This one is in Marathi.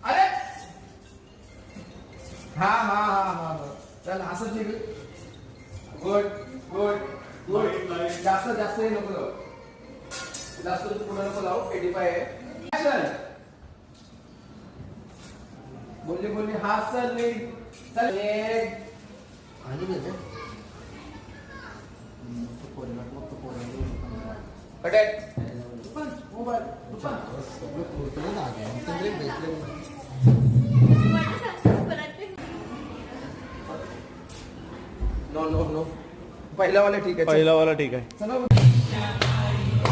अरे हा हा हा हा चल असं ठीक. Good good good. जास्त जास्त हे नको लावू. जास्त पुढे नको लावू. 85 आहे. बोलली बोलली हा चल चल नो नो नो. पहिला वाला ठीक आहे. पहिला वाला ठीक आहे. चला